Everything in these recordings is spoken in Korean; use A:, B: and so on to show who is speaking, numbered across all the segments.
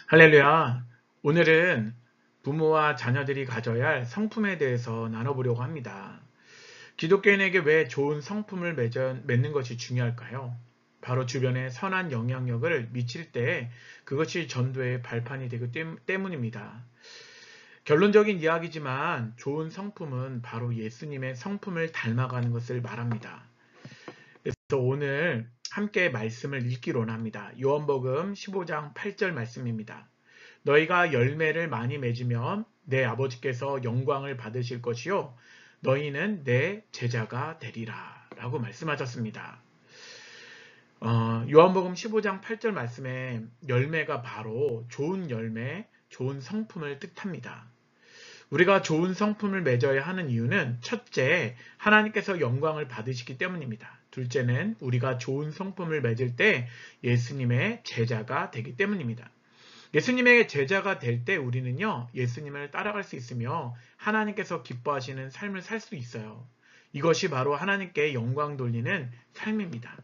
A: 할렐루야. 오늘은 부모와 자녀들이 가져야 할 성품에 대해서 나눠보려고 합니다. 기독교인에게 왜 좋은 성품을 맺는 것이 중요할까요? 바로 주변에 선한 영향력을 미칠 때 그것이 전도의 발판이 되기 때문입니다. 결론적인 이야기지만 좋은 성품은 바로 예수님의 성품을 닮아가는 것을 말합니다. 그래서 오늘 함께 말씀을 읽기로 합니다. 요한복음 15장 8절 말씀입니다. 너희가 열매를 많이 맺으면 내 아버지께서 영광을 받으실 것이요 너희는 내 제자가 되리라 라고 말씀하셨습니다. 요한복음 15장 8절 말씀에 열매가 바로 좋은 열매, 좋은 성품을 뜻합니다. 우리가 좋은 성품을 맺어야 하는 이유는 첫째, 하나님께서 영광을 받으시기 때문입니다. 둘째는 우리가 좋은 성품을 맺을 때 예수님의 제자가 되기 때문입니다. 예수님의 제자가 될 때 우리는요, 예수님을 따라갈 수 있으며 하나님께서 기뻐하시는 삶을 살 수 있어요. 이것이 바로 하나님께 영광 돌리는 삶입니다.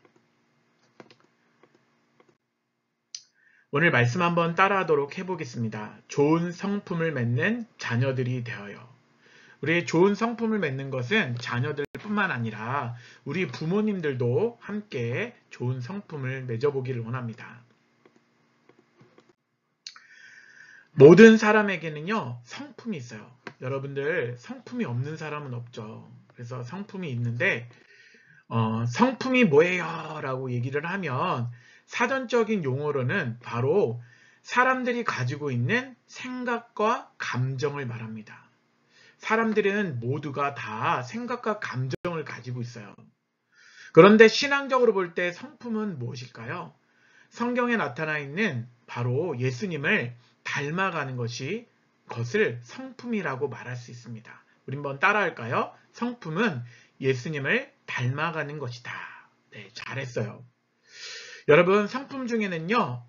A: 오늘 말씀 한번 따라하도록 해보겠습니다. 좋은 성품을 맺는 자녀들이 되어요. 우리의 좋은 성품을 맺는 것은 자녀들뿐만 아니라 우리 부모님들도 함께 좋은 성품을 맺어보기를 원합니다. 모든 사람에게는요, 성품이 있어요. 여러분들, 성품이 없는 사람은 없죠. 그래서 성품이 있는데, 성품이 뭐예요? 라고 얘기를 하면, 사전적인 용어로는 바로 사람들이 가지고 있는 생각과 감정을 말합니다. 사람들은 모두가 다 생각과 감정을 가지고 있어요. 그런데 신앙적으로 볼 때 성품은 무엇일까요? 성경에 나타나 있는 바로 예수님을 닮아가는 것을 성품이라고 말할 수 있습니다. 우리 한번 따라할까요? 성품은 예수님을 닮아가는 것이다. 네, 잘했어요. 여러분, 성품 중에는요,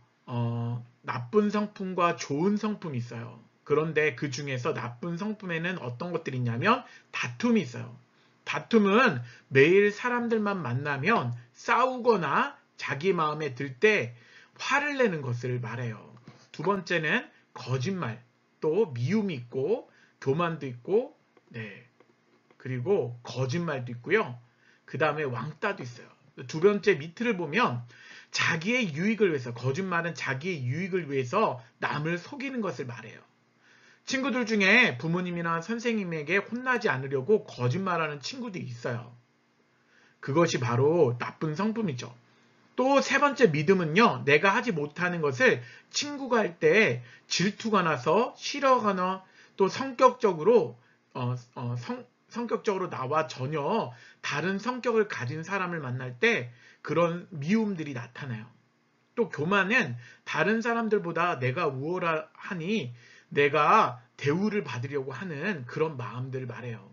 A: 나쁜 성품과 좋은 성품이 있어요. 그런데 그 중에서 나쁜 성품에는 어떤 것들이 있냐면 다툼이 있어요. 다툼은 매일 사람들만 만나면 싸우거나 자기 마음에 들 때 화를 내는 것을 말해요. 두 번째는 거짓말, 또 미움이 있고 교만도 있고, 네, 그리고 거짓말도 있고요. 그 다음에 왕따도 있어요. 두 번째 밑을 보면 자기의 유익을 위해서, 거짓말은 자기의 유익을 위해서 남을 속이는 것을 말해요. 친구들 중에 부모님이나 선생님에게 혼나지 않으려고 거짓말하는 친구들이 있어요. 그것이 바로 나쁜 성품이죠. 또 세 번째 믿음은요, 내가 하지 못하는 것을 친구가 할 때 질투가 나서 싫어하거나 또 성격적으로 나와 전혀 다른 성격을 가진 사람을 만날 때 그런 미움들이 나타나요. 또 교만은 다른 사람들보다 내가 우월하니 내가 대우를 받으려고 하는 그런 마음들을 말해요.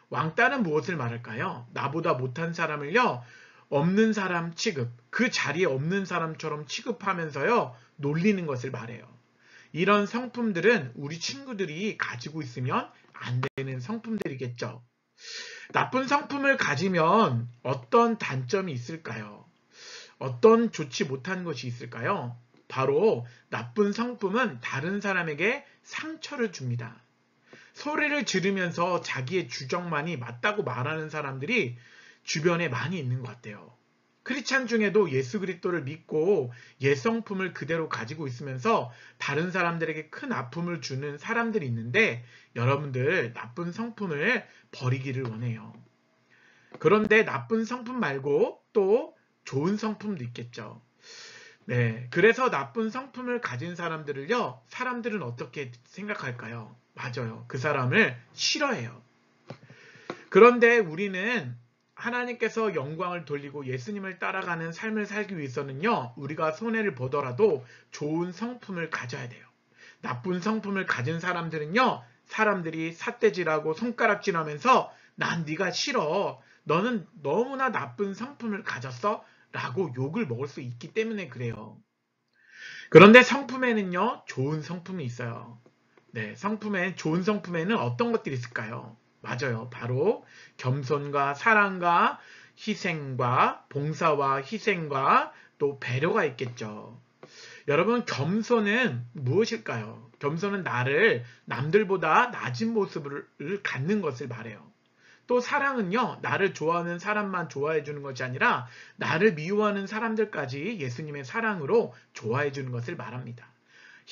A: 왕따는 무엇을 말할까요? 나보다 못한 사람을요, 없는 사람 취급, 그 자리에 없는 사람처럼 취급하면서요, 놀리는 것을 말해요. 이런 성품들은 우리 친구들이 가지고 있으면 안 되는 성품들이겠죠. 나쁜 성품을 가지면 어떤 단점이 있을까요? 어떤 좋지 못한 것이 있을까요? 바로 나쁜 성품은 다른 사람에게 상처를 줍니다. 소리를 지르면서 자기의 주장만이 맞다고 말하는 사람들이 주변에 많이 있는 것 같아요. 크리스찬 중에도 예수 그리스도를 믿고 옛 성품을 그대로 가지고 있으면서 다른 사람들에게 큰 아픔을 주는 사람들이 있는데 여러분들 나쁜 성품을 버리기를 원해요. 그런데 나쁜 성품 말고 또 좋은 성품도 있겠죠. 네, 그래서 나쁜 성품을 가진 사람들을요, 사람들은 어떻게 생각할까요? 맞아요. 그 사람을 싫어해요. 그런데 우리는 하나님께서 영광을 돌리고 예수님을 따라가는 삶을 살기 위해서는요, 우리가 손해를 보더라도 좋은 성품을 가져야 돼요. 나쁜 성품을 가진 사람들은요, 사람들이 삿대질하고 손가락질하면서 난 네가 싫어. 너는 너무나 나쁜 성품을 가졌어. 라고 욕을 먹을 수 있기 때문에 그래요. 그런데 성품에는요, 좋은 성품이 있어요. 네, 좋은 성품에는 어떤 것들이 있을까요? 맞아요. 바로 겸손과 사랑과 희생과 봉사와 희생과 또 배려가 있겠죠. 여러분, 겸손은 무엇일까요? 겸손은 나를 남들보다 낮은 모습을 갖는 것을 말해요. 또 사랑은요, 나를 좋아하는 사람만 좋아해 주는 것이 아니라 나를 미워하는 사람들까지 예수님의 사랑으로 좋아해 주는 것을 말합니다.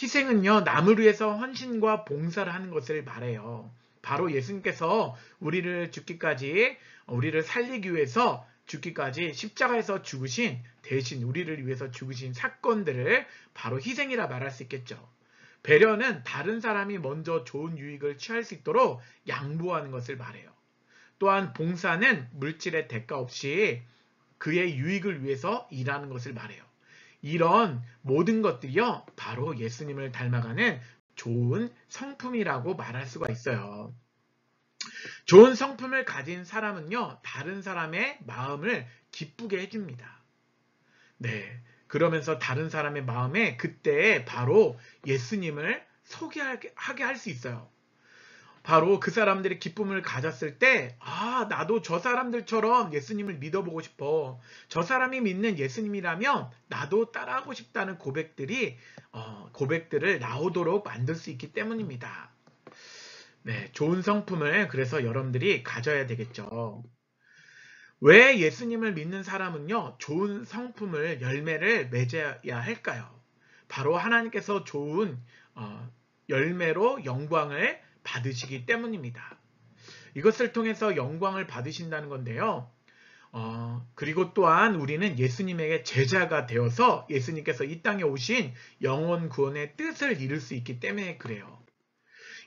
A: 희생은요, 남을 위해서 헌신과 봉사를 하는 것을 말해요. 바로 예수님께서 우리를 살리기 위해서 죽기까지 십자가에서 죽으신, 대신 우리를 위해서 죽으신 사건들을 바로 희생이라 말할 수 있겠죠. 배려는 다른 사람이 먼저 좋은 유익을 취할 수 있도록 양보하는 것을 말해요. 또한 봉사는 물질의 대가 없이 그의 유익을 위해서 일하는 것을 말해요. 이런 모든 것들이요, 바로 예수님을 닮아가는 좋은 성품이라고 말할 수가 있어요. 좋은 성품을 가진 사람은요, 다른 사람의 마음을 기쁘게 해줍니다. 네, 그러면서 다른 사람의 마음에 그때 바로 예수님을 소개하게 할 수 있어요. 바로 그 사람들이 기쁨을 가졌을 때, 나도 저 사람들처럼 예수님을 믿어보고 싶어. 저 사람이 믿는 예수님이라면 나도 따라하고 싶다는 고백들을 나오도록 만들 수 있기 때문입니다. 네, 좋은 성품을 그래서 여러분들이 가져야 되겠죠. 왜 예수님을 믿는 사람은요, 좋은 성품을, 열매를 맺어야 할까요? 바로 하나님께서 좋은 열매로 영광을 받으시기 때문입니다. 이것을 통해서 영광을 받으신다는 건데요. 그리고 또한 우리는 예수님에게 제자가 되어서 예수님께서 이 땅에 오신 영혼 구원의 뜻을 이룰 수 있기 때문에 그래요.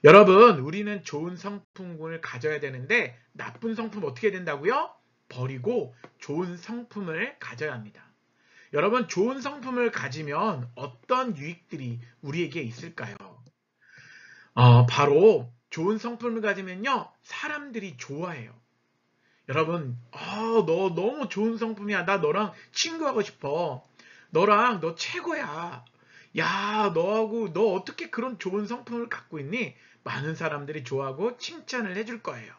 A: 여러분, 우리는 좋은 성품을 가져야 되는데 나쁜 성품 어떻게 된다고요? 버리고 좋은 성품을 가져야 합니다. 여러분, 좋은 성품을 가지면 어떤 유익들이 우리에게 있을까요? 바로 좋은 성품을 가지면요, 사람들이 좋아해요. 여러분, 너 너무 좋은 성품이야. 나 너랑 친구하고 싶어. 너 최고야. 야, 너 어떻게 그런 좋은 성품을 갖고 있니? 많은 사람들이 좋아하고 칭찬을 해줄 거예요.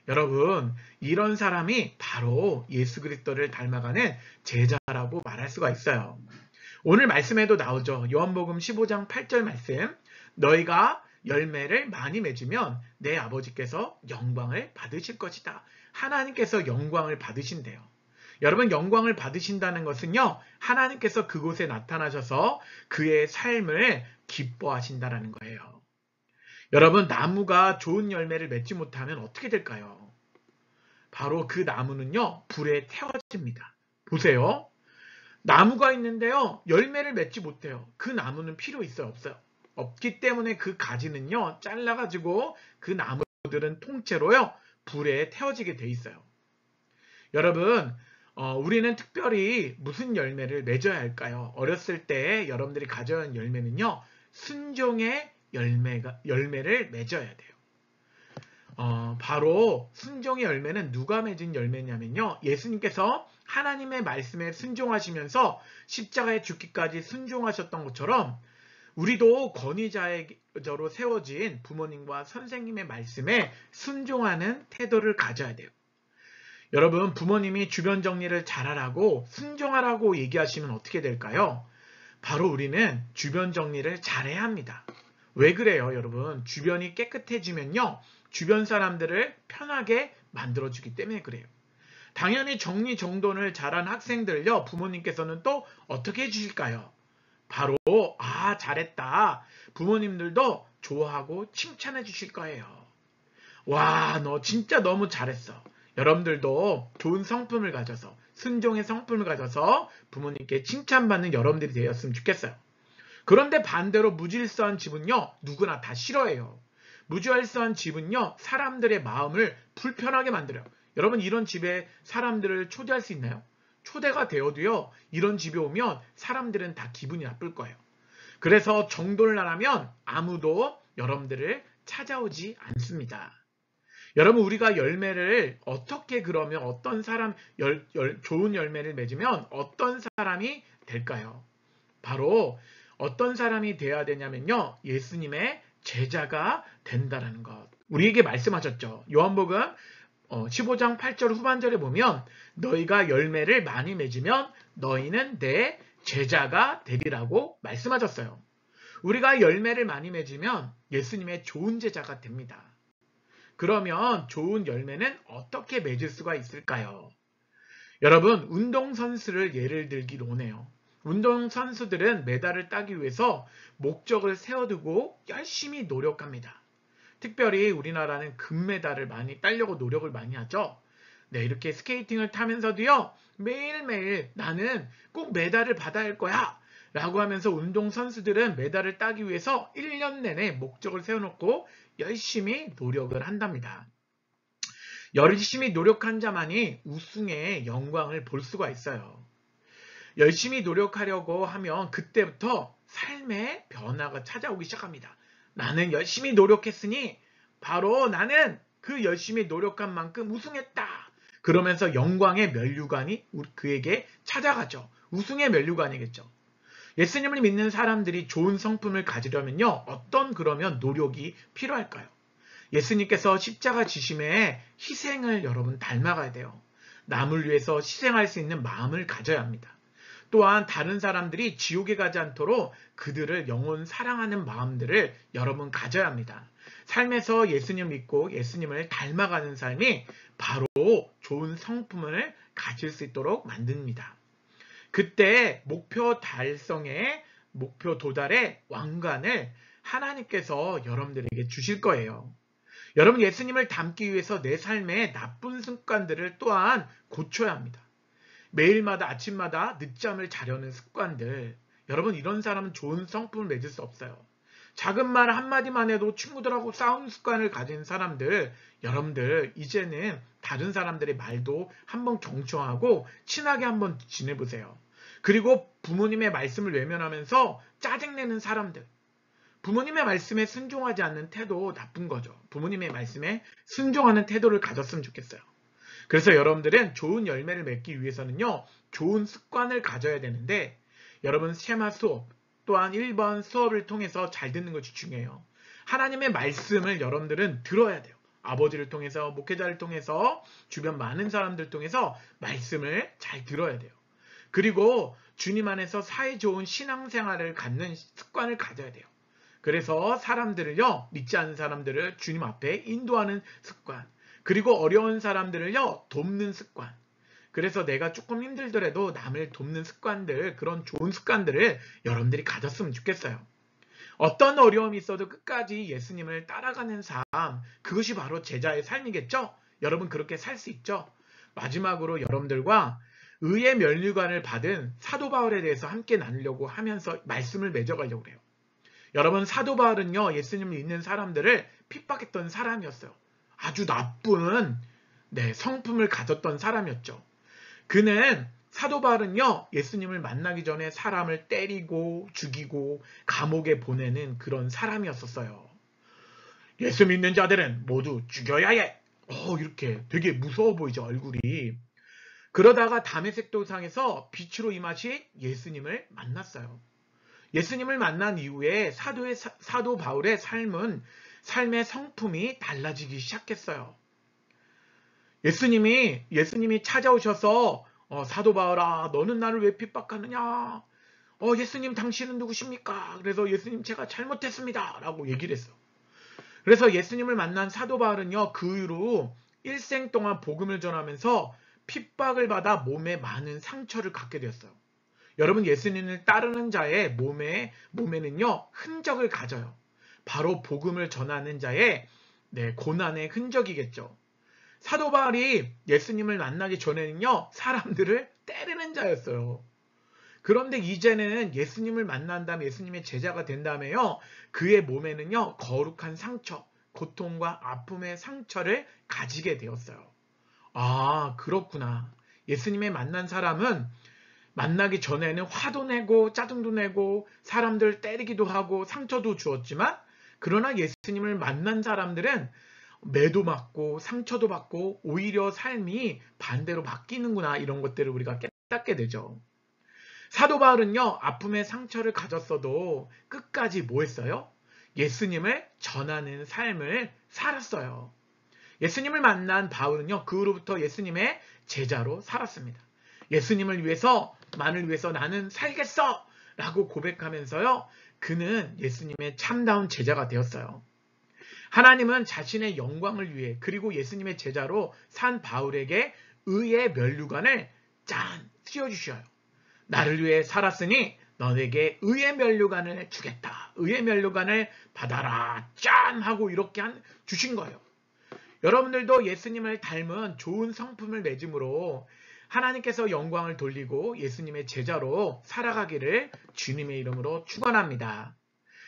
A: 여러분, 이런 사람이 바로 예수 그리스도를 닮아가는 제자라고 말할 수가 있어요. 오늘 말씀에도 나오죠. 요한복음 15장 8절 말씀. 너희가 열매를 많이 맺으면 내 아버지께서 영광을 받으실 것이다. 하나님께서 영광을 받으신대요. 여러분, 영광을 받으신다는 것은요, 하나님께서 그곳에 나타나셔서 그의 삶을 기뻐하신다라는 거예요. 여러분, 나무가 좋은 열매를 맺지 못하면 어떻게 될까요? 바로 그 나무는요, 불에 태워집니다. 보세요. 나무가 있는데요, 열매를 맺지 못해요. 그 나무는 필요 있어요, 없어요? 없기 때문에 그 가지는요, 잘라가지고 그 나무들은 통째로요, 불에 태워지게 돼 있어요. 여러분, 우리는 특별히 무슨 열매를 맺어야 할까요? 어렸을 때 여러분들이 가져야 하는 열매는요, 순종의 열매를 맺어야 돼요. 바로 순종의 열매는 누가 맺은 열매냐면요, 예수님께서 하나님의 말씀에 순종하시면서 십자가에 죽기까지 순종하셨던 것처럼 우리도 권위자로 세워진 부모님과 선생님의 말씀에 순종하는 태도를 가져야 돼요. 여러분, 부모님이 주변 정리를 잘하라고 순종하라고 얘기하시면 어떻게 될까요? 바로 우리는 주변 정리를 잘해야 합니다. 왜 그래요, 여러분? 주변이 깨끗해지면요, 주변 사람들을 편하게 만들어주기 때문에 그래요. 당연히 정리정돈을 잘한 학생들요, 부모님께서는 또 어떻게 해주실까요? 바로 잘했다. 부모님들도 좋아하고 칭찬해 주실 거예요. 와, 너 진짜 너무 잘했어. 여러분들도 좋은 성품을 가져서, 순종의 성품을 가져서 부모님께 칭찬받는 여러분들이 되었으면 좋겠어요. 그런데 반대로 무질서한 집은요, 누구나 다 싫어해요. 무질서한 집은요, 사람들의 마음을 불편하게 만들어요. 여러분, 이런 집에 사람들을 초대할 수 있나요? 초대가 되어도요, 이런 집에 오면 사람들은 다 기분이 나쁠 거예요. 그래서 정돈을 안 하면 아무도 여러분들을 찾아오지 않습니다. 여러분, 우리가 열매를 어떻게, 그러면 어떤 사람, 좋은 열매를 맺으면 어떤 사람이 될까요? 바로 어떤 사람이 되어야 되냐면요, 예수님의 제자가 된다는 것. 우리에게 말씀하셨죠. 요한복음 15장 8절 후반절에 보면 너희가 열매를 많이 맺으면 너희는 내 제자가 되리라고 말씀하셨어요. 우리가 열매를 많이 맺으면 예수님의 좋은 제자가 됩니다. 그러면 좋은 열매는 어떻게 맺을 수가 있을까요? 여러분, 운동선수를 예를 들기로 오네요. 운동선수들은 메달을 따기 위해서 목적을 세워두고 열심히 노력합니다. 특별히 우리나라는 금메달을 많이 따려고 노력을 많이 하죠. 네, 이렇게 스케이팅을 타면서도요, 매일매일 나는 꼭 메달을 받아야 할 거야 라고 하면서 운동선수들은 메달을 따기 위해서 1년 내내 목적을 세워놓고 열심히 노력을 한답니다. 열심히 노력한 자만이 우승의 영광을 볼 수가 있어요. 열심히 노력하려고 하면 그때부터 삶의 변화가 찾아오기 시작합니다. 나는 열심히 노력했으니 바로 나는 그 열심히 노력한 만큼 우승했다. 그러면서 영광의 면류관이 그에게 찾아가죠. 우승의 면류관이겠죠. 예수님을 믿는 사람들이 좋은 성품을 가지려면요, 어떤 그러면 노력이 필요할까요? 예수님께서 십자가 지심에 희생을 여러분 닮아가야 돼요. 남을 위해서 희생할 수 있는 마음을 가져야 합니다. 또한 다른 사람들이 지옥에 가지 않도록 그들을 영원 사랑하는 마음들을 여러분 가져야 합니다. 삶에서 예수님 믿고 예수님을 닮아가는 삶이 바로 좋은 성품을 가질 수 있도록 만듭니다. 그때 목표 달성의 목표 도달의 왕관을 하나님께서 여러분들에게 주실 거예요. 여러분, 예수님을 닮기 위해서 내 삶의 나쁜 습관들을 또한 고쳐야 합니다. 매일마다 아침마다 늦잠을 자려는 습관들, 여러분 이런 사람은 좋은 성품을 맺을 수 없어요. 작은 말 한마디만 해도 친구들하고 싸우는 습관을 가진 사람들, 여러분들 이제는 다른 사람들의 말도 한번 경청하고 친하게 한번 지내보세요. 그리고 부모님의 말씀을 외면하면서 짜증내는 사람들, 부모님의 말씀에 순종하지 않는 태도 나쁜 거죠. 부모님의 말씀에 순종하는 태도를 가졌으면 좋겠어요. 그래서 여러분들은 좋은 열매를 맺기 위해서는요, 좋은 습관을 가져야 되는데, 여러분 쉐마 수업 또한 1번 수업을 통해서 잘 듣는 것이 중요해요. 하나님의 말씀을 여러분들은 들어야 돼요. 아버지를 통해서, 목회자를 통해서, 주변 많은 사람들 통해서 말씀을 잘 들어야 돼요. 그리고 주님 안에서 사이 좋은 신앙생활을 갖는 습관을 가져야 돼요. 그래서 사람들을요, 믿지 않는 사람들을 주님 앞에 인도하는 습관, 그리고 어려운 사람들을요, 돕는 습관. 그래서 내가 조금 힘들더라도 남을 돕는 습관들, 그런 좋은 습관들을 여러분들이 가졌으면 좋겠어요. 어떤 어려움이 있어도 끝까지 예수님을 따라가는 삶, 그것이 바로 제자의 삶이겠죠? 여러분 그렇게 살 수 있죠? 마지막으로 여러분들과 의의 면류관을 받은 사도 바울에 대해서 함께 나누려고 하면서 말씀을 맺어가려고 해요. 여러분 사도 바울은요, 예수님을 믿는 사람들을 핍박했던 사람이었어요. 아주 나쁜 성품을 가졌던 사람이었죠. 그는 사도 바울은요, 예수님을 만나기 전에 사람을 때리고 죽이고 감옥에 보내는 그런 사람이었었어요. 예수 믿는 자들은 모두 죽여야 해. 이렇게 되게 무서워 보이죠, 얼굴이. 그러다가 다메섹 도상에서 빛으로 임하신 예수님을 만났어요. 예수님을 만난 이후에 사도 바울의 삶의 성품이 달라지기 시작했어요. 예수님이 찾아오셔서 사도 바울아, 너는 나를 왜 핍박하느냐? 예수님 당신은 누구십니까? 그래서 예수님 제가 잘못했습니다 라고 얘기를 했어요. 그래서 예수님을 만난 사도 바울은요, 그 이후로 일생 동안 복음을 전하면서 핍박을 받아 몸에 많은 상처를 갖게 되었어요. 여러분 예수님을 따르는 자의 몸에는요, 흔적을 가져요. 바로 복음을 전하는 자의 고난의 흔적이겠죠. 사도 바울이 예수님을 만나기 전에는요, 사람들을 때리는 자였어요. 그런데 이제는 예수님을 만난 다음에 예수님의 제자가 된 다음에요, 그의 몸에는요, 거룩한 상처, 고통과 아픔의 상처를 가지게 되었어요. 아, 그렇구나. 예수님의 만난 사람은 만나기 전에는 화도 내고 짜증도 내고 사람들 때리기도 하고 상처도 주었지만, 그러나 예수님을 만난 사람들은 매도 맞고 상처도 받고 오히려 삶이 반대로 바뀌는구나, 이런 것들을 우리가 깨닫게 되죠. 사도 바울은요, 아픔의 상처를 가졌어도 끝까지 뭐 했어요? 예수님을 전하는 삶을 살았어요. 예수님을 만난 바울은요, 그 후로부터 예수님의 제자로 살았습니다. 예수님을 위해서 만을 위해서 나는 살겠어! 라고 고백하면서요. 그는 예수님의 참다운 제자가 되었어요. 하나님은 자신의 영광을 위해 그리고 예수님의 제자로 산 바울에게 의의 면류관을 짠 씌워주셔요. 나를 위해 살았으니 너에게 의의 면류관을 주겠다. 의의 면류관을 받아라. 짠 하고 이렇게 주신 거예요. 여러분들도 예수님을 닮은 좋은 성품을 맺음으로 하나님께서 영광을 돌리고 예수님의 제자로 살아가기를 주님의 이름으로 축원합니다.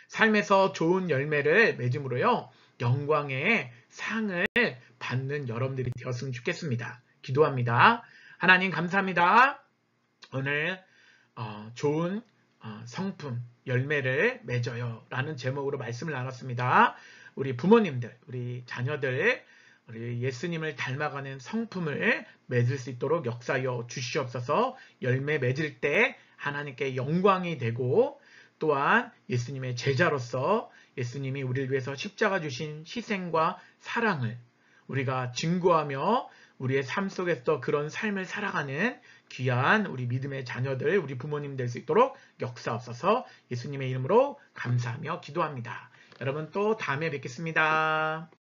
A: 삶에서 좋은 열매를 맺음으로요. 영광의 상을 받는 여러분들이 되었으면 좋겠습니다. 기도합니다. 하나님 감사합니다. 오늘 좋은 성품, 열매를 맺어요 라는 제목으로 말씀을 나눴습니다. 우리 부모님들, 우리 자녀들, 우리 예수님을 닮아가는 성품을 맺을 수 있도록 역사하여 주시옵소서. 열매 맺을 때 하나님께 영광이 되고 또한 예수님의 제자로서 예수님이 우리를 위해서 십자가 주신 희생과 사랑을 우리가 증거하며 우리의 삶 속에서 그런 삶을 살아가는 귀한 우리 믿음의 자녀들, 우리 부모님 될 수 있도록 역사하옵소서. 예수님의 이름으로 감사하며 기도합니다. 여러분 또 다음에 뵙겠습니다.